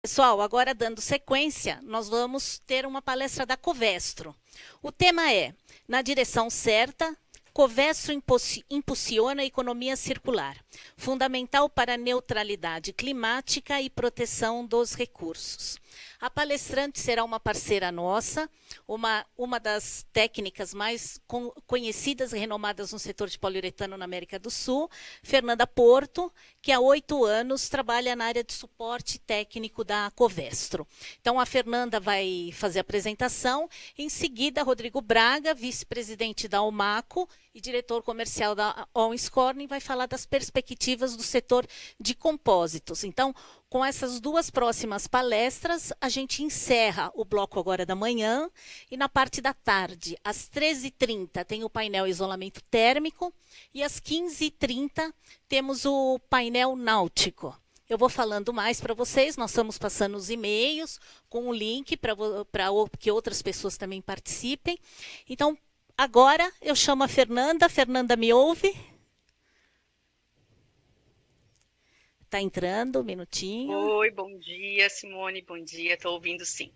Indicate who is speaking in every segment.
Speaker 1: Pessoal, agora dando sequência, nós vamos ter uma palestra da Covestro. O tema é Na Direção Certa, Covestro impulsiona a economia circular, fundamental para a neutralidade climática e proteção dos recursos. A palestrante será uma parceira nossa, uma das técnicas mais conhecidas e renomadas no setor de poliuretano na América do Sul, Fernanda Porto, que há 8 anos trabalha na área de suporte técnico da Covestro. Então, a Fernanda vai fazer a apresentação, em seguida, Rodrigo Braga, vice-presidente da Almaco e diretor comercial da Owens Corning, vai falar das perspectivas do setor de compósitos. Então, com essas duas próximas palestras, a gente encerra o bloco agora da manhã e na parte da tarde, às 13h30, tem o painel isolamento térmico e às 15h30 temos o painel náutico. Eu vou falando mais para vocês, nós estamos passando os e-mails com o link para que outras pessoas também participem. Então, agora eu chamo a Fernanda. Fernanda, me ouve? Está entrando, um minutinho.
Speaker 2: Oi, bom dia, Simone, bom dia, estou ouvindo sim.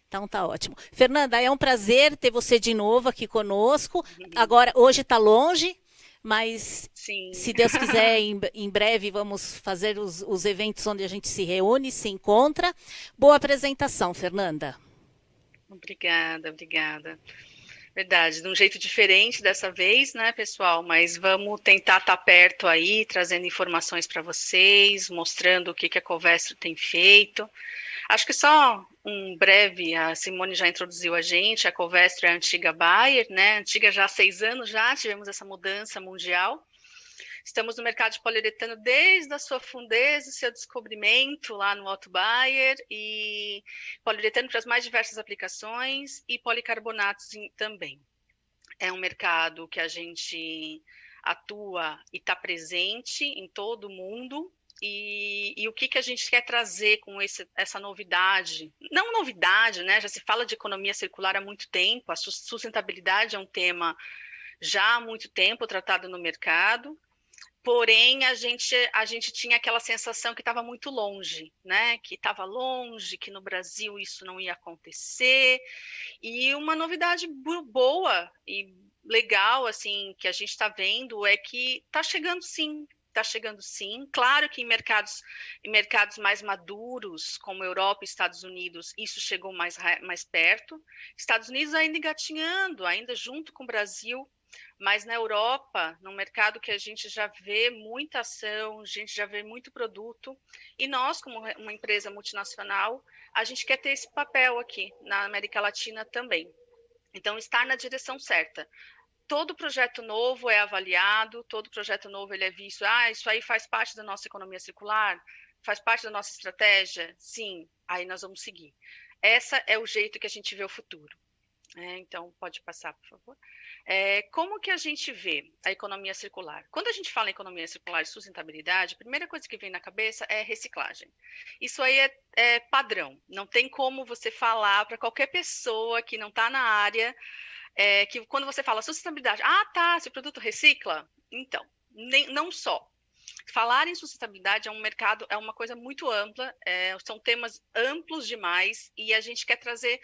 Speaker 1: Então tá ótimo. Fernanda, é um prazer ter você de novo aqui conosco. Agora, hoje está longe, mas
Speaker 2: Sim,
Speaker 1: se Deus quiser, em breve vamos fazer os eventos onde a gente se reúne, se encontra. Boa apresentação, Fernanda.
Speaker 2: obrigada. Verdade, de um jeito diferente dessa vez, né, pessoal? Mas vamos tentar estar perto aí, trazendo informações para vocês, mostrando o que a Covestro tem feito. Acho que só um breve, a Simone já introduziu a Covestro é a antiga Bayer, né? Antiga já há 6 anos já, tivemos essa mudança mundial. Estamos no mercado de poliuretano desde a sua fundez e seu descobrimento lá no Otto Bayer, e poliuretano para as mais diversas aplicações e policarbonatos também. É um mercado que a gente atua e está presente em todo o mundo. E o que a gente quer trazer com essa novidade? Não novidade, né? Já se fala de economia circular há muito tempo, a sustentabilidade é um tema já há muito tempo tratado no mercado. Porém, a gente tinha aquela sensação que estava muito longe, né? Que estava longe, que no Brasil isso não ia acontecer. E uma novidade boa e legal, assim, que a gente está vendo é que está chegando sim. Está chegando sim. Claro que em mercados mais maduros, como Europa e Estados Unidos, isso chegou mais perto. Estados Unidos ainda engatinhando, ainda junto com o Brasil, mas na Europa, no mercado que a gente já vê muita ação, a gente já vê muito produto, e nós, como uma empresa multinacional, a gente quer ter esse papel aqui na América Latina também. Então, estar na direção certa. Todo projeto novo é avaliado, todo projeto novo ele é visto, isso aí faz parte da nossa economia circular, faz parte da nossa estratégia? Sim, aí nós vamos seguir. Esse é o jeito que a gente vê o futuro. Então, pode passar, por favor. Como que a gente vê a economia circular? Quando a gente fala em economia circular e sustentabilidade, a primeira coisa que vem na cabeça é reciclagem. Isso aí é padrão. Não tem como você falar para qualquer pessoa que não está na área, que quando você fala sustentabilidade, tá, esse produto recicla? Então, não só. Falar em sustentabilidade é um mercado, é uma coisa muito ampla, são temas amplos demais, e a gente quer trazer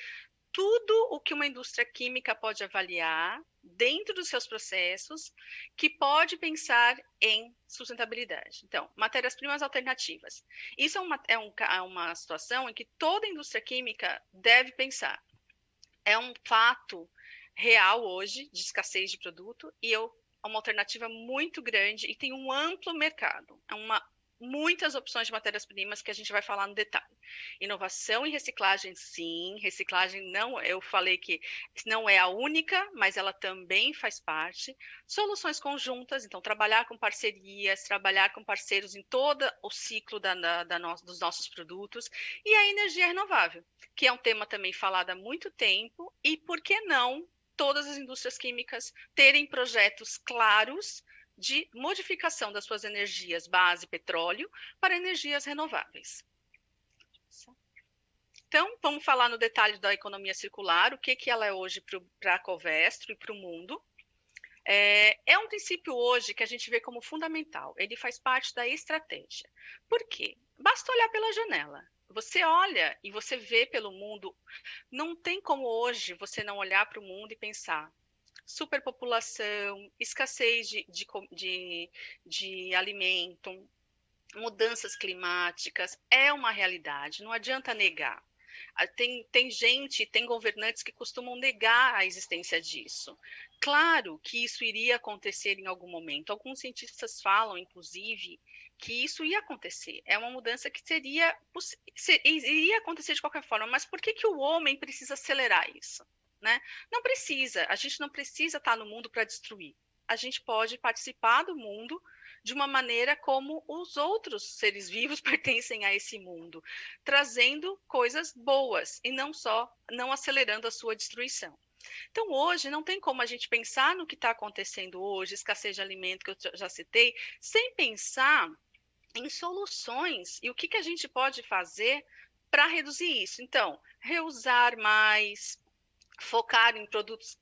Speaker 2: tudo o que uma indústria química pode avaliar dentro dos seus processos, que pode pensar em sustentabilidade. Então, matérias-primas alternativas. Isso é uma situação em que toda indústria química deve pensar. É um fato real hoje de escassez de produto e é uma alternativa muito grande e tem um amplo mercado. Muitas opções de matérias-primas que a gente vai falar no detalhe. Inovação e reciclagem, sim. Reciclagem não, eu falei que não é a única, mas ela também faz parte. Soluções conjuntas, então trabalhar com parcerias, trabalhar com parceiros em todo o ciclo dos nossos produtos. E a energia renovável, que é um tema também falado há muito tempo, e por que não todas as indústrias químicas terem projetos claros de modificação das suas energias base petróleo para energias renováveis. Então, vamos falar no detalhe da economia circular, o que ela é hoje para a Covestro e para o mundo. É um princípio hoje que a gente vê como fundamental, ele faz parte da estratégia. Por quê? Basta olhar pela janela. Você olha e você vê pelo mundo, não tem como hoje você não olhar para o mundo e pensar superpopulação, escassez de alimento, mudanças climáticas, é uma realidade, não adianta negar. Tem gente, tem governantes que costumam negar a existência disso. Claro que isso iria acontecer em algum momento. Alguns cientistas falam, inclusive, que isso ia acontecer. É uma mudança que iria acontecer de qualquer forma. Mas por que, que o homem precisa acelerar isso? Né? Não precisa. A gente não precisa estar no mundo para destruir. A gente pode participar do mundo de uma maneira como os outros seres vivos pertencem a esse mundo, trazendo coisas boas e não acelerando a sua destruição. Então, hoje, não tem como a gente pensar no que está acontecendo hoje, escassez de alimento, que eu já citei, sem pensar em soluções e o que a gente pode fazer para reduzir isso. Então, reusar mais, focar em produtos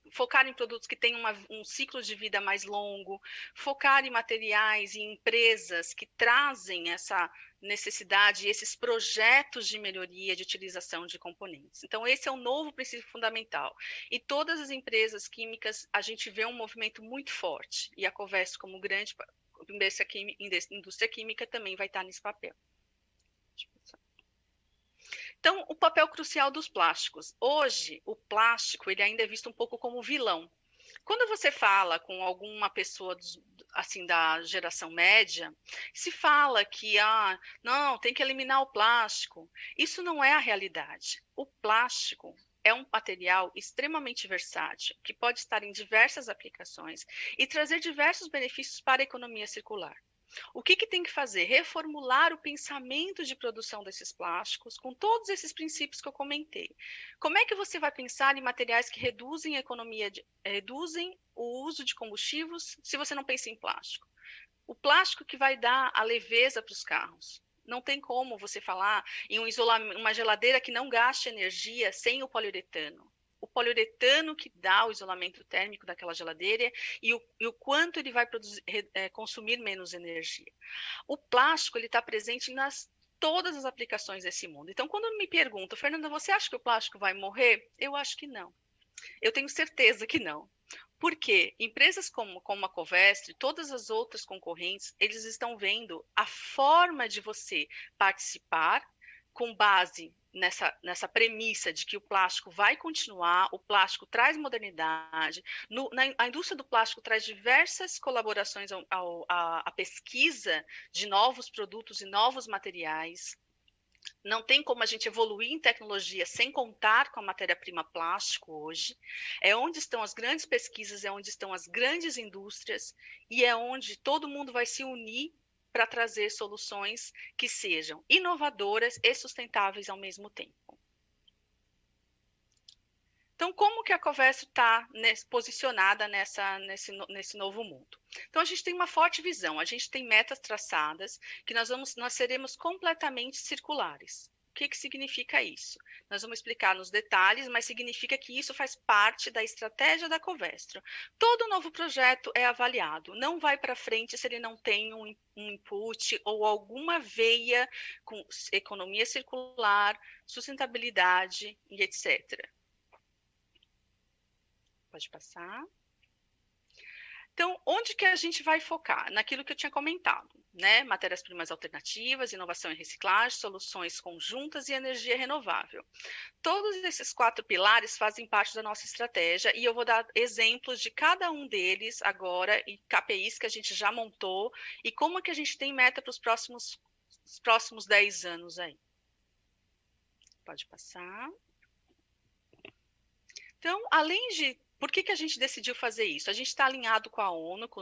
Speaker 2: que têm um ciclo de vida mais longo, focar em materiais e empresas que trazem essa necessidade, esses projetos de melhoria de utilização de componentes. Então, esse é um novo princípio fundamental. E todas as empresas químicas, a gente vê um movimento muito forte, e a Covestro, como grande indústria química, também vai estar nesse papel. Então, o papel crucial dos plásticos. Hoje, o plástico ele ainda é visto um pouco como vilão. Quando você fala com alguma pessoa assim da geração média, se fala que não, tem que eliminar o plástico. Isso não é a realidade. O plástico é um material extremamente versátil, que pode estar em diversas aplicações e trazer diversos benefícios para a economia circular. O que tem que fazer? Reformular o pensamento de produção desses plásticos com todos esses princípios que eu comentei. Como é que você vai pensar em materiais que reduzem o uso de combustíveis se você não pensa em plástico? O plástico que vai dar a leveza para os carros. Não tem como você falar em uma geladeira que não gaste energia sem o poliuretano. O poliuretano que dá o isolamento térmico daquela geladeira e o quanto ele vai consumir menos energia. O plástico ele está presente nas todas as aplicações desse mundo. Então, quando me perguntam, Fernanda, você acha que o plástico vai morrer? Eu acho que não. Eu tenho certeza que não. Porque empresas como a Covestro e todas as outras concorrentes, eles estão vendo a forma de você participar com base nessa premissa de que o plástico vai continuar, o plástico traz modernidade, a indústria do plástico traz diversas colaborações à pesquisa de novos produtos e novos materiais. Não tem como a gente evoluir em tecnologia sem contar com a matéria-prima plástico hoje. É onde estão as grandes pesquisas, é onde estão as grandes indústrias e é onde todo mundo vai se unir para trazer soluções que sejam inovadoras e sustentáveis ao mesmo tempo. Então, como que a Covestro está posicionada nesse novo mundo? Então, a gente tem uma forte visão, a gente tem metas traçadas que nós seremos completamente circulares. O que significa isso? Nós vamos explicar nos detalhes, mas significa que isso faz parte da estratégia da Covestro. Todo novo projeto é avaliado, não vai para frente se ele não tem um input ou alguma veia com economia circular, sustentabilidade e etc. Pode passar. Então, onde que a gente vai focar? Naquilo que eu tinha comentado, né? Matérias-primas alternativas, inovação e reciclagem, soluções conjuntas e energia renovável. Todos esses 4 pilares fazem parte da nossa estratégia e eu vou dar exemplos de cada um deles agora e KPIs que a gente já montou e como que a gente tem meta para os próximos 10 anos aí. Pode passar. Então, além de por que a gente decidiu fazer isso? A gente está alinhado com a ONU, com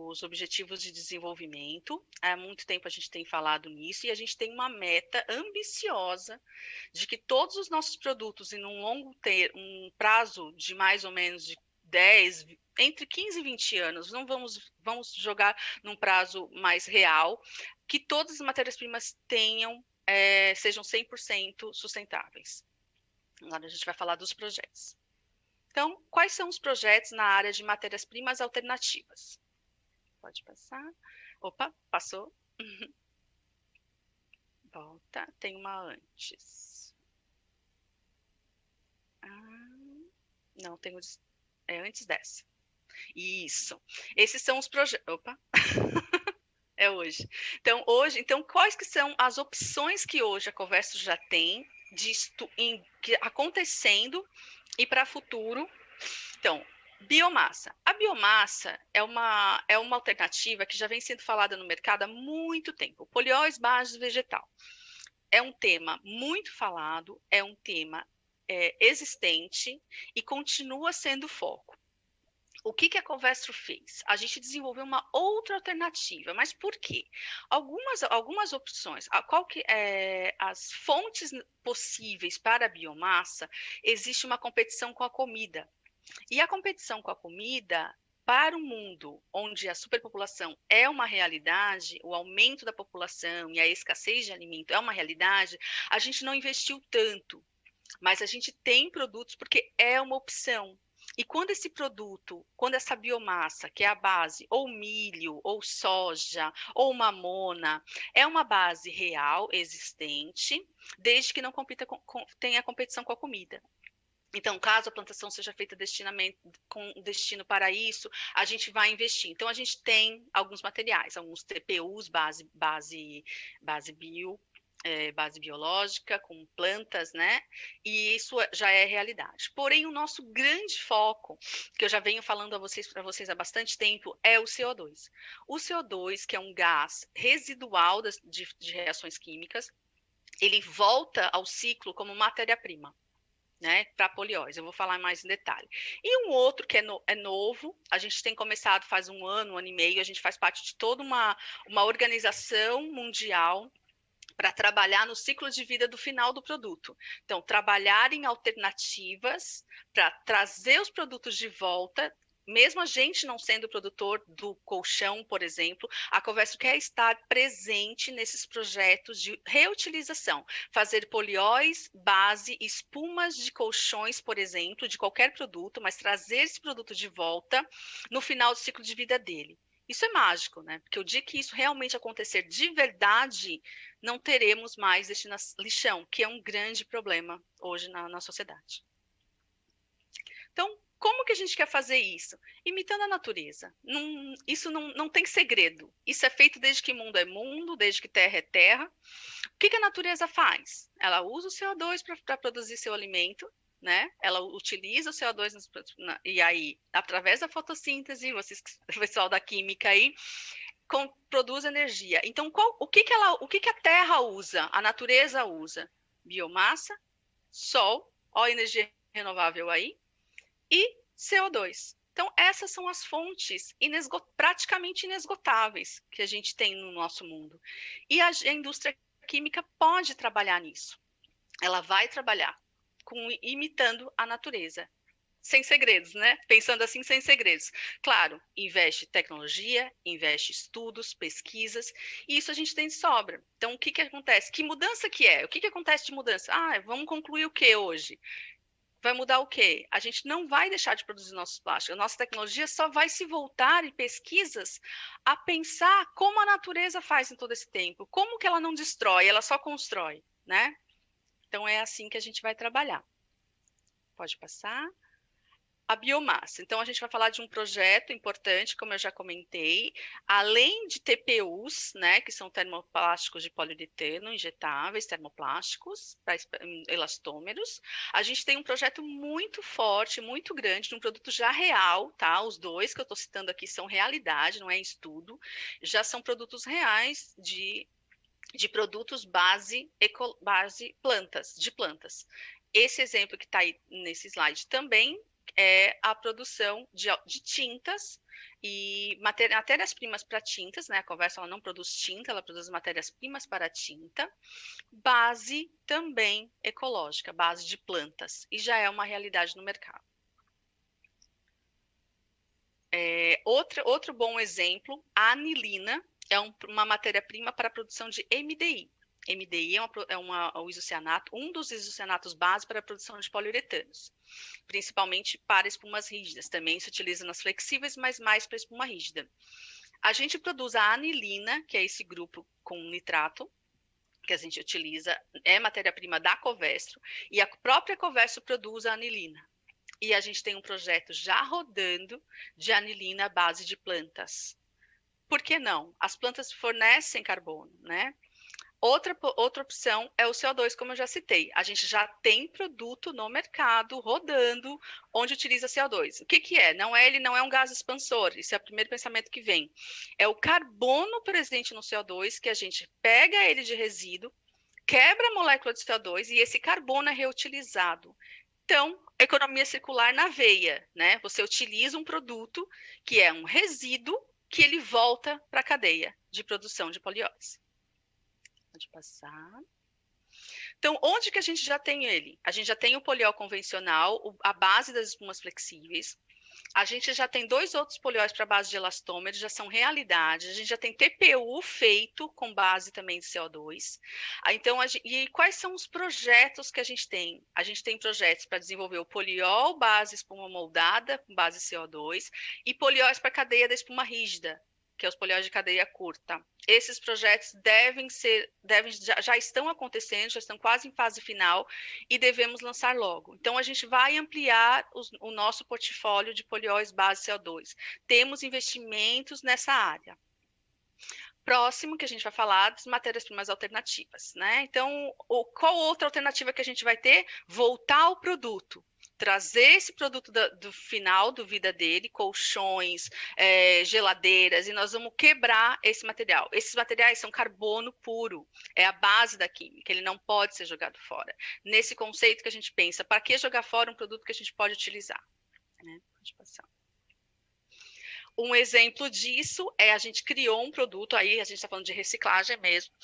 Speaker 2: os Objetivos de Desenvolvimento. Há muito tempo a gente tem falado nisso e a gente tem uma meta ambiciosa de que todos os nossos produtos, em um prazo de mais ou menos de 10, entre 15 e 20 anos, não vamos jogar num prazo mais real, que todas as matérias-primas sejam 100% sustentáveis. Agora a gente vai falar dos projetos. Então, quais são os projetos na área de matérias-primas alternativas? Pode passar. Opa, passou. Volta, tem uma antes. Não, tem antes dessa. Isso. Esses são os projetos. Opa, é hoje. Então, quais que são as opções que hoje a Covestro já tem acontecendo e para futuro? Então, biomassa. A biomassa é uma alternativa que já vem sendo falada no mercado há muito tempo. Polióis base vegetal. É um tema muito falado, é um tema existente e continua sendo foco. O que a Covestro fez? A gente desenvolveu uma outra alternativa, mas por quê? Algumas opções, as fontes possíveis para a biomassa, existe uma competição com a comida. E a competição com a comida, para um mundo onde a superpopulação é uma realidade, o aumento da população e a escassez de alimento é uma realidade, a gente não investiu tanto, mas a gente tem produtos porque é uma opção. E quando esse produto, quando essa biomassa, que é a base, ou milho, ou soja, ou mamona, é uma base real, existente, desde que não tenha competição com a comida. Então, caso a plantação seja feita com destino para isso, a gente vai investir. Então, a gente tem alguns materiais, alguns TPUs, base bio, base biológica, com plantas, né? E isso já é realidade. Porém, o nosso grande foco, que eu já venho falando para vocês há bastante tempo, é o CO2. O CO2, que é um gás residual de reações químicas, ele volta ao ciclo como matéria-prima, né, para polióis. Eu vou falar mais em detalhe. E um outro que é novo, a gente tem começado faz um ano e meio, a gente faz parte de toda uma organização mundial para trabalhar no ciclo de vida do final do produto. Então, trabalhar em alternativas para trazer os produtos de volta. Mesmo a gente não sendo produtor do colchão, por exemplo, a Covestro quer estar presente nesses projetos de reutilização, fazer polióis, base, espumas de colchões, por exemplo, de qualquer produto, mas trazer esse produto de volta no final do ciclo de vida dele. Isso é mágico, né? Porque o dia que isso realmente acontecer de verdade, não teremos mais lixão, que é um grande problema hoje na sociedade. Então, como que a gente quer fazer isso? Imitando a natureza. Isso não tem segredo. Isso é feito desde que mundo é mundo, desde que terra é terra. O que a natureza faz? Ela usa o CO2 para produzir seu alimento, né? Ela utiliza o CO2 e aí, através da fotossíntese, vocês, pessoal da química aí, produz energia. Então, o que a Terra usa, a natureza usa? Biomassa, sol, ó a energia renovável aí, e CO2. Então, essas são as fontes praticamente inesgotáveis que a gente tem no nosso mundo. E a indústria química pode trabalhar nisso. Ela vai trabalhar imitando a natureza. Sem segredos, né? Pensando assim, sem segredos. Claro, investe em tecnologia, investe em estudos, pesquisas, e isso a gente tem de sobra. Então, o que acontece? Que mudança que é? O que acontece de mudança? Vamos concluir o que hoje? Vai mudar o quê? A gente não vai deixar de produzir nossos plásticos. A nossa tecnologia só vai se voltar em pesquisas a pensar como a natureza faz em todo esse tempo. Como que ela não destrói, ela só constrói, né? Então, é assim que a gente vai trabalhar. Pode passar. A biomassa. Então, a gente vai falar de um projeto importante, como eu já comentei, além de TPUs, né, que são termoplásticos de poliuretano injetáveis, termoplásticos, elastômeros, a gente tem um projeto muito forte, muito grande, de um produto já real, tá? Os dois que eu estou citando aqui são realidade, não é estudo, já são produtos reais de produtos base plantas, de plantas. Esse exemplo que está aí nesse slide também é a produção de tintas e matérias-primas para tintas, né? A Covestro, ela não produz tinta, ela produz matérias-primas para tinta, base também ecológica, base de plantas, e já é uma realidade no mercado. Outro bom exemplo, a anilina é uma matéria-prima para a produção de MDI. MDI um dos isocianatos base para a produção de poliuretanos, principalmente para espumas rígidas. Também se utiliza nas flexíveis, mas mais para espuma rígida. A gente produz a anilina, que é esse grupo com nitrato, que a gente utiliza é matéria-prima da Covestro, e a própria Covestro produz a anilina. E a gente tem um projeto já rodando de anilina à base de plantas. Por que não? As plantas fornecem carbono, né? Outra opção é o CO2, como eu já citei. A gente já tem produto no mercado rodando onde utiliza CO2. O que, que é? Ele não é um gás expansor, isso é o primeiro pensamento que vem. É o carbono presente no CO2 que a gente pega ele de resíduo, quebra a molécula de CO2 e esse carbono é reutilizado. Então, economia circular na veia, né? Você utiliza um produto que é um resíduo que ele volta para a cadeia de produção de poliólise. Pode passar. Então, onde que a gente já tem ele? A gente já tem o poliol convencional, a base das espumas flexíveis. A gente já tem 2 outros polióis para base de elastômero, já são realidade. A gente já tem TPU feito com base também de CO2. Então, e quais são os projetos que a gente tem? A gente tem projetos para desenvolver o poliol base espuma moldada com base CO2 e polióis para cadeia da espuma rígida, que é os polióis de cadeia curta. Esses projetos já estão acontecendo, já estão quase em fase final e devemos lançar logo. Então, a gente vai ampliar o nosso portfólio de polióis base CO2. Temos investimentos nessa área. Próximo que a gente vai falar das matérias-primas alternativas, né? Então, qual outra alternativa que a gente vai ter? Voltar ao produto. Trazer esse produto do final do vida dele, colchões, geladeiras, e nós vamos quebrar esse material. Esses materiais são carbono puro, é a base da química, ele não pode ser jogado fora. Nesse conceito que a gente pensa, para que jogar fora um produto que a gente pode utilizar? Né? Pode passar. Um exemplo disso é a gente criou um produto, aí a gente está falando de reciclagem mesmo,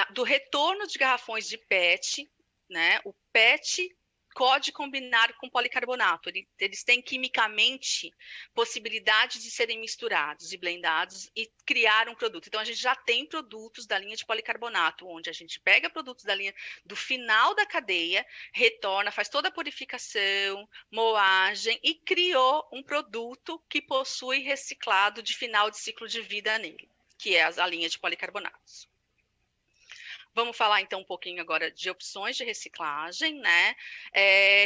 Speaker 2: do retorno de garrafões de PET, né? O PET pode combinar com policarbonato, eles têm quimicamente possibilidade de serem misturados e blendados e criar um produto. Então a gente já tem produtos da linha de policarbonato, onde a gente pega produtos da linha do final da cadeia, retorna, faz toda a purificação, moagem e criou um produto que possui reciclado de final de ciclo de vida nele, que é a linha de policarbonatos. Vamos falar então um pouquinho agora de opções de reciclagem, né?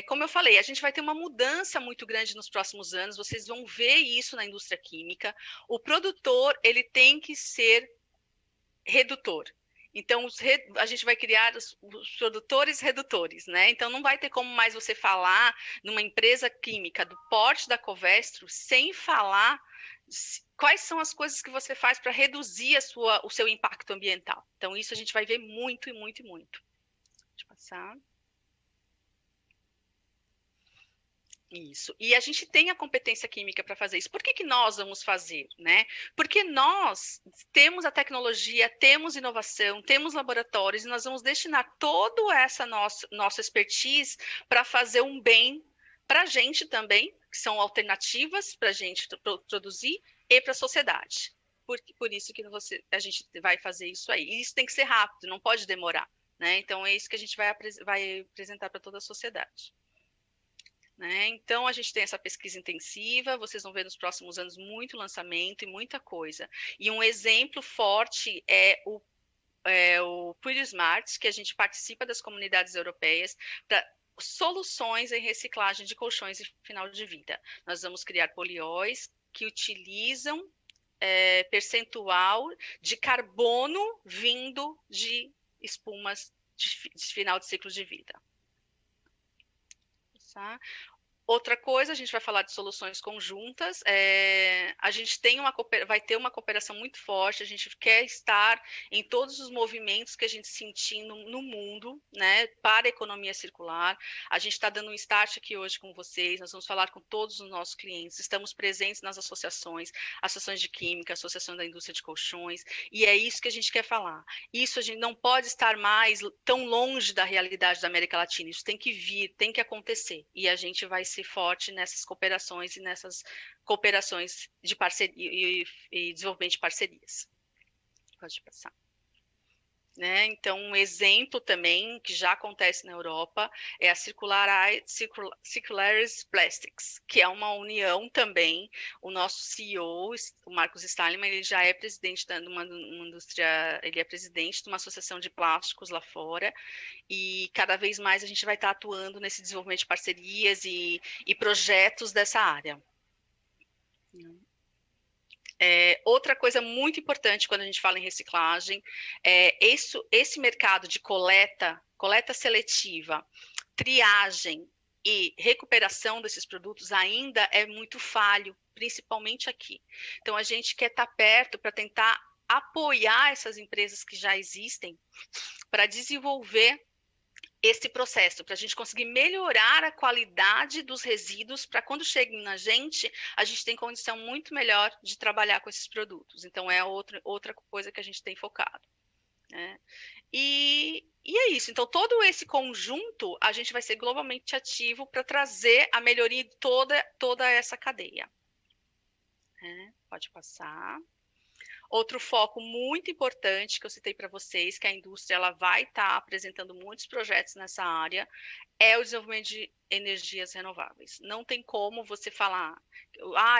Speaker 2: Como eu falei, a gente vai ter uma mudança muito grande nos próximos anos, vocês vão ver isso na indústria química. O produtor, ele tem que ser redutor. Então, a gente vai criar os produtores redutores, né? Então, não vai ter como mais você falar numa empresa química do porte da Covestro sem falar quais são as coisas que você faz para reduzir o seu impacto ambiental. Então, isso a gente vai ver muito e muito e muito. Deixa eu passar. Isso. E a gente tem a competência química para fazer isso. Por que nós vamos fazer, né? Porque nós temos a tecnologia, temos inovação, temos laboratórios, e nós vamos destinar toda essa nossa expertise para fazer um bem para a gente também, que são alternativas para a gente produzir, e para a sociedade. Por isso que a gente vai fazer isso aí. E isso tem que ser rápido, não pode demorar, né? Então, é isso que a gente vai apresentar para toda a sociedade. Né? Então, a gente tem essa pesquisa intensiva, vocês vão ver nos próximos anos muito lançamento e muita coisa. E um exemplo forte é o Pretty Smart, que a gente participa das comunidades europeias para soluções em reciclagem de colchões e final de vida. Nós vamos criar polióis que utilizam percentual de carbono vindo de espumas de final de ciclo de vida. Tá? Outra coisa, a gente vai falar de soluções conjuntas. A gente vai ter uma cooperação muito forte. A gente quer estar em todos os movimentos que a gente sentir no mundo, né, para a economia circular. A gente está dando um start aqui hoje com vocês. Nós vamos falar com todos os nossos clientes. Estamos presentes nas associações de química, associação da indústria de colchões. E é isso que a gente quer falar. Isso a gente não pode estar mais tão longe da realidade da América Latina. Isso tem que vir, tem que acontecer. E a gente vai ser forte nessas cooperações e nessas cooperações de parceria e desenvolvimento de parcerias. Pode passar. né? Então, um exemplo também que já acontece na Europa é a Circular Plastics, que é uma união também. O nosso CEO, o Marcos Stallman, ele já é presidente de uma indústria, ele é presidente de uma associação de plásticos lá fora, e cada vez mais a gente vai estar atuando nesse desenvolvimento de parcerias e projetos dessa área. Outra coisa muito importante quando a gente fala em reciclagem é esse mercado de coleta seletiva, triagem e recuperação desses produtos ainda é muito falho, principalmente aqui. Então a gente quer estar perto para tentar apoiar essas empresas que já existem para desenvolver esse processo, para a gente conseguir melhorar a qualidade dos resíduos, para quando cheguem na gente, a gente tem condição muito melhor de trabalhar com esses produtos. Então, é outra coisa que a gente tem focado. Né? E é isso. Então, todo esse conjunto, a gente vai ser globalmente ativo para trazer a melhoria de toda essa cadeia. Pode passar. Outro foco muito importante que eu citei para vocês, que a indústria ela vai estar apresentando muitos projetos nessa área, é o desenvolvimento de energias renováveis. Não tem como você falar,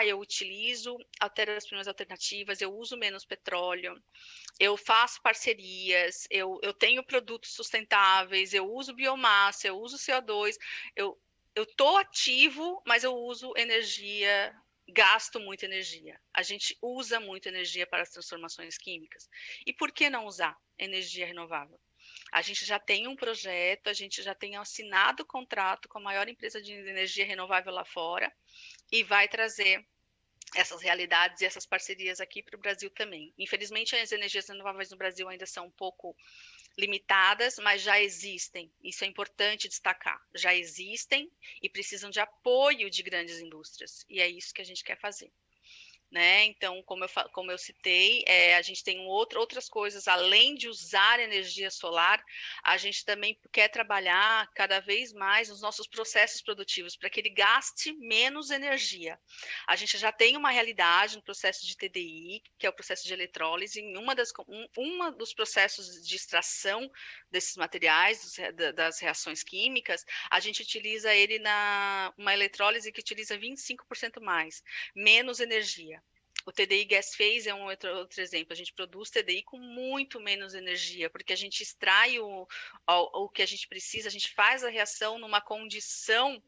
Speaker 2: eu utilizo matérias-primas alternativas, eu uso menos petróleo, eu faço parcerias, eu tenho produtos sustentáveis, eu uso biomassa, eu uso CO2, eu estou ativo, mas eu uso energia, gasto muita energia. A gente usa muita energia para as transformações químicas. E por que não usar energia renovável? A gente já tem um projeto, a gente já tem assinado contrato com a maior empresa de energia renovável lá fora e vai trazer essas realidades e essas parcerias aqui para o Brasil também. Infelizmente, as energias renováveis no Brasil ainda são um pouco limitadas, mas já existem. Isso é importante destacar. Já existem e precisam de apoio de grandes indústrias. E é isso que a gente quer fazer. Né? Então, como eu citei, a gente tem outras coisas, além de usar energia solar, a gente também quer trabalhar cada vez mais nos nossos processos produtivos, para que ele gaste menos energia. A gente já tem uma realidade no processo de TDI, que é o processo de eletrólise, em uma dos processos de extração desses materiais, das reações químicas, a gente utiliza ele uma eletrólise que utiliza 25% menos energia. O TDI Gas Phase é um outro exemplo. A gente produz TDI com muito menos energia, porque a gente extrai o que a gente precisa, a gente faz a reação numa condição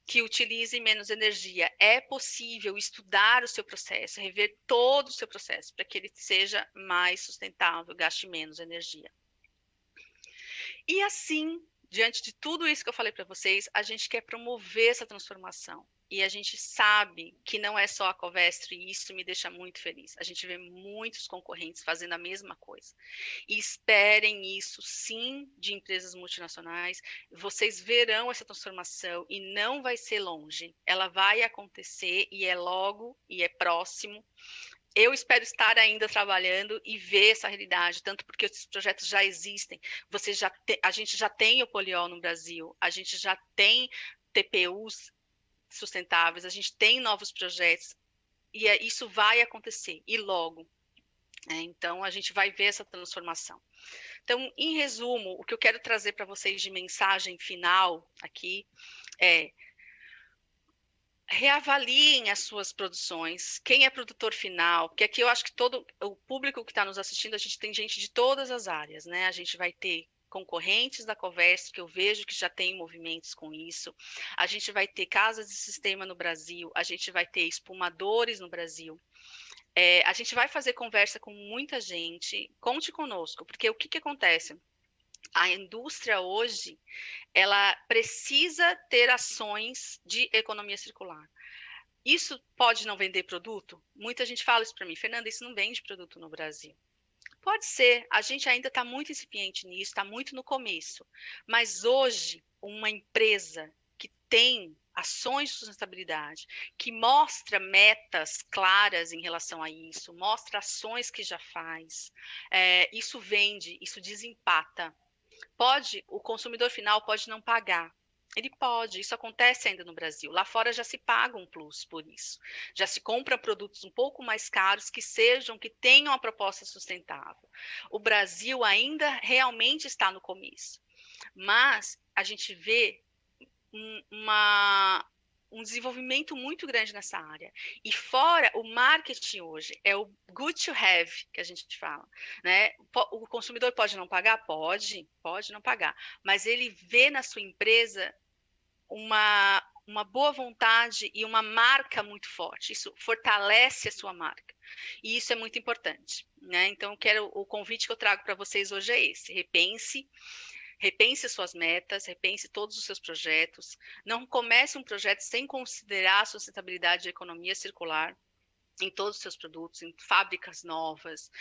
Speaker 2: que utilize menos energia. É possível estudar o seu processo, rever todo o seu processo, para que ele seja mais sustentável, gaste menos energia. E assim, diante de tudo isso que eu falei para vocês, a gente quer promover essa transformação. E a gente sabe que não é só a Covestro, e isso me deixa muito feliz. A gente vê muitos concorrentes fazendo a mesma coisa. E esperem isso, sim, de empresas multinacionais. Vocês verão essa transformação e não vai ser longe. Ela vai acontecer e é logo e é próximo. Eu espero estar ainda trabalhando e ver essa realidade, tanto porque esses projetos já existem. A gente já tem o poliol no Brasil, a gente já tem TPUs sustentáveis, a gente tem novos projetos e isso vai acontecer e logo. Então a gente vai ver essa transformação. Então, em resumo, o que eu quero trazer para vocês de mensagem final aqui é: reavaliem as suas produções, quem é produtor final, porque aqui eu acho que todo o público que está nos assistindo, a gente tem gente de todas as áreas, né? A gente vai ter concorrentes da Covestro, que eu vejo que já tem movimentos com isso, a gente vai ter casas de sistema no Brasil, a gente vai ter espumadores no Brasil, a gente vai fazer conversa com muita gente, conte conosco, porque o que acontece? A indústria hoje, ela precisa ter ações de economia circular. Isso pode não vender produto? Muita gente fala isso para mim, Fernanda, isso não vende produto no Brasil. Pode ser, a gente ainda está muito incipiente nisso, está muito no começo. Mas hoje, uma empresa que tem ações de sustentabilidade, que mostra metas claras em relação a isso, mostra ações que já faz, isso vende, isso desempata. O consumidor final pode não pagar, Ele pode, isso acontece ainda no Brasil. Lá fora já se paga um plus por isso. Já se compra produtos um pouco mais caros que tenham a proposta sustentável. O Brasil ainda realmente está no começo, mas a gente vê uma, um desenvolvimento muito grande nessa área. E fora, o marketing hoje é o good to have, que a gente fala. Né? O consumidor pode não pagar? Pode não pagar. Mas ele vê na sua empresa uma boa vontade e uma marca muito forte. Isso fortalece a sua marca. E isso é muito importante. Né? Então, o convite que eu trago para vocês hoje é esse. Repense suas metas, repense todos os seus projetos. Não comece um projeto sem considerar a sustentabilidade e a economia circular em todos os seus produtos, em fábricas novos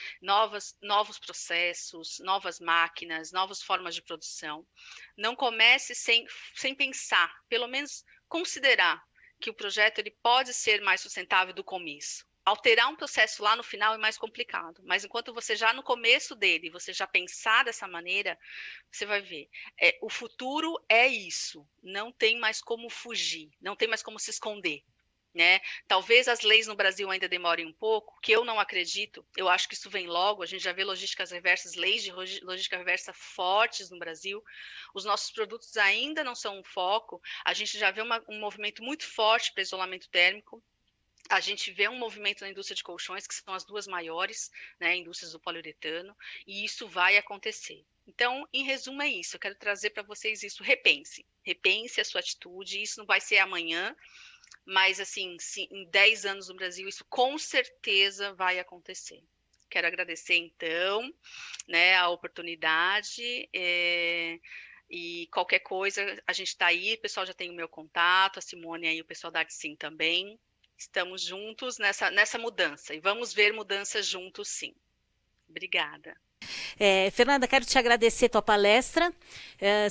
Speaker 2: processos, novas máquinas, novas formas de produção. Não comece sem pensar, pelo menos considerar que o projeto ele pode ser mais sustentável do começo. Alterar um processo lá no final é mais complicado, mas enquanto você já no começo dele, você já pensar dessa maneira, você vai ver. O futuro é isso, não tem mais como fugir, não tem mais como se esconder. Né? Talvez as leis no Brasil ainda demorem um pouco, que eu não acredito, eu acho que isso vem logo, a gente já vê logísticas reversas, leis de logística reversa fortes no Brasil, os nossos produtos ainda não são um foco, a gente já vê um movimento muito forte para isolamento térmico, a gente vê um movimento na indústria de colchões, que são as duas maiores, né, indústrias do poliuretano, e isso vai acontecer. Então, em resumo, é isso. Eu quero trazer para vocês isso. Repense a sua atitude. Isso não vai ser amanhã, mas, assim, em 10 anos no Brasil, isso com certeza vai acontecer. Quero agradecer, então, né, a oportunidade. E qualquer coisa, a gente está aí, o pessoal já tem o meu contato, a Simone aí, o pessoal da Artsim também. Estamos juntos nessa mudança e vamos ver mudanças juntos, sim. Obrigada.
Speaker 1: Fernanda, quero te agradecer tua palestra,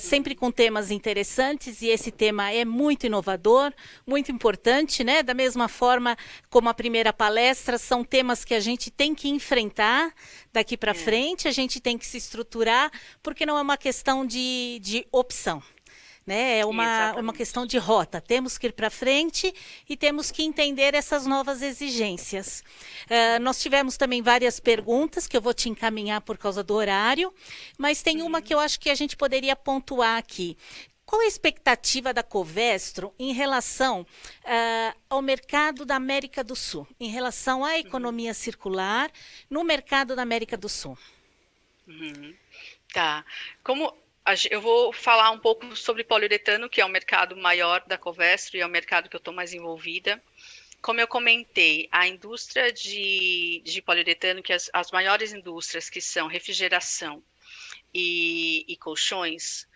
Speaker 1: sempre com temas interessantes, e esse tema é muito inovador, muito importante, né? Da mesma forma como a primeira palestra, são temas que a gente tem que enfrentar daqui para frente, a gente tem que se estruturar, porque não é uma questão de opção. Né? É uma questão de rota. Temos que ir para frente e temos que entender essas novas exigências. Nós tivemos também várias perguntas que eu vou te encaminhar por causa do horário, mas tem uma que eu acho que a gente poderia pontuar aqui. Qual a expectativa da Covestro em relação ao mercado da América do Sul, em relação à economia circular no mercado da América do Sul?
Speaker 2: Tá. Eu vou falar um pouco sobre poliuretano, que é o mercado maior da Covestro e é o mercado que eu estou mais envolvida. Como eu comentei, a indústria de poliuretano, que as maiores indústrias, que são refrigeração e colchões,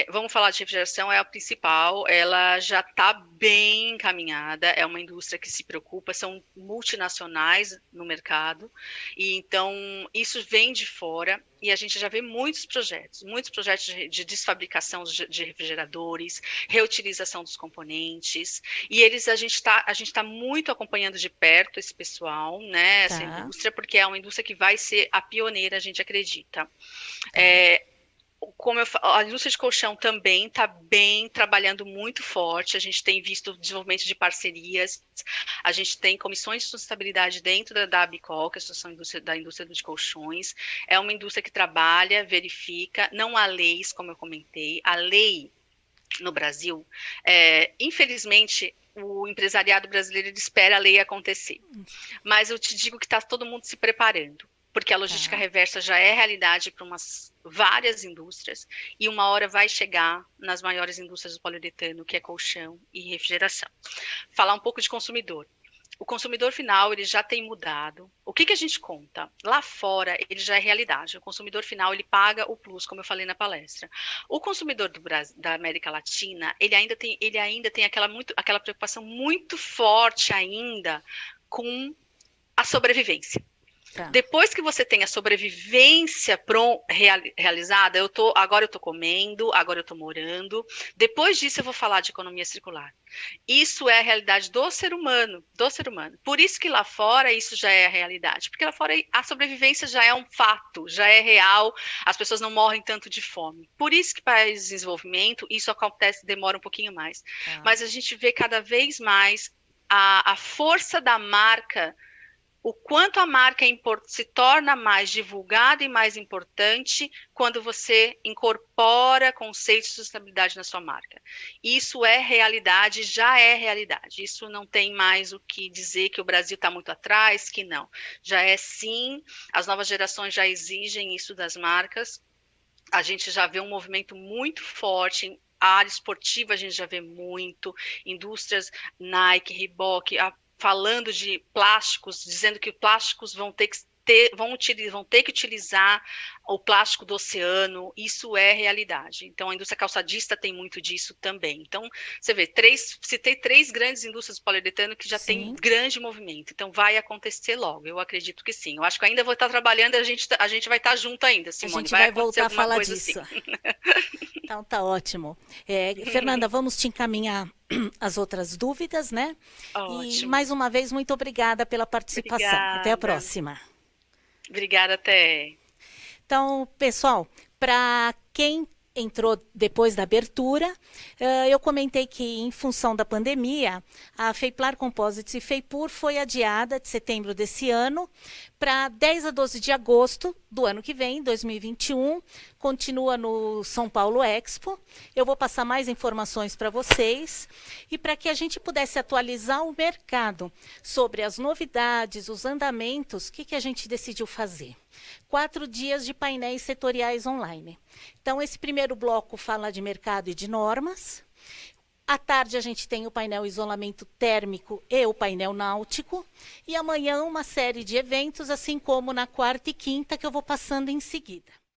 Speaker 2: vamos falar de refrigeração, é a principal, ela já está bem encaminhada, é uma indústria que se preocupa, são multinacionais no mercado, e então isso vem de fora, e a gente já vê muitos projetos de desfabricação de refrigeradores, reutilização dos componentes, e a gente está muito acompanhando de perto esse pessoal, né, essa indústria, porque é uma indústria que vai ser a pioneira, a gente acredita. Como a indústria de colchão também está bem trabalhando muito forte, a gente tem visto o desenvolvimento de parcerias, a gente tem comissões de sustentabilidade dentro da ABICOL, que é a Associação da Indústria de Colchões, é uma indústria que trabalha, verifica, não há leis, como eu comentei, a lei no Brasil, infelizmente, o empresariado brasileiro espera a lei acontecer, mas eu te digo que está todo mundo se preparando, porque a logística reversa já é realidade para várias indústrias, e uma hora vai chegar nas maiores indústrias do poliuretano, que é colchão e refrigeração. Falar um pouco de consumidor. O consumidor final, ele já tem mudado. O que a gente conta? Lá fora, ele já é realidade. O consumidor final, ele paga o plus, como eu falei na palestra. O consumidor da América Latina, ele ainda tem aquela preocupação muito forte ainda com a sobrevivência.
Speaker 1: Tá.
Speaker 2: Depois que você tem a sobrevivência realizada, agora eu estou comendo, agora eu estou morando. Depois disso eu vou falar de economia circular. Isso é a realidade do ser humano, do ser humano. Por isso que lá fora isso já é a realidade, porque lá fora a sobrevivência já é um fato, já é real, as pessoas não morrem tanto de fome. Por isso que países em desenvolvimento isso acontece, demora um pouquinho mais. Mas a gente vê cada vez mais a força da marca, o quanto a marca se torna mais divulgada e mais importante quando você incorpora conceitos de sustentabilidade na sua marca. Isso é realidade, já é realidade. Isso não tem mais o que dizer que o Brasil está muito atrás, que não. Já é sim, as novas gerações já exigem isso das marcas. A gente já vê um movimento muito forte. A área esportiva a gente já vê muito, indústrias Nike, Reebok, falando de plásticos, dizendo que plásticos vão ter que utilizar o plástico do oceano. Isso é realidade. Então, a indústria calçadista tem muito disso também. Então, você vê, citei 3 grandes indústrias do poliuretano que já tem grande movimento. Então, vai acontecer logo. Eu acredito que sim. Eu acho que ainda vou estar trabalhando e a gente vai estar junto ainda, Simone.
Speaker 1: A gente vai voltar a falar disso.
Speaker 2: Assim.
Speaker 1: Então, tá ótimo. Fernanda, vamos te encaminhar as outras dúvidas, né?
Speaker 2: Ótimo.
Speaker 1: E, mais uma vez, muito obrigada pela participação.
Speaker 2: Obrigada.
Speaker 1: Até a próxima.
Speaker 2: Obrigada, até.
Speaker 1: Então, pessoal, para quem entrou depois da abertura, eu comentei que, em função da pandemia, a Feiplar Composites e Feipur foi adiada de setembro desse ano para 10 a 12 de agosto do ano que vem, 2021. Continua no São Paulo Expo. Eu vou passar mais informações para vocês. E para que a gente pudesse atualizar o mercado sobre as novidades, os andamentos, o que a gente decidiu fazer? 4 dias de painéis setoriais online. Então, esse primeiro bloco fala de mercado e de normas. À tarde, a gente tem o painel isolamento térmico e o painel náutico. E amanhã, uma série de eventos, assim como na quarta e quinta, que eu vou passando em seguida.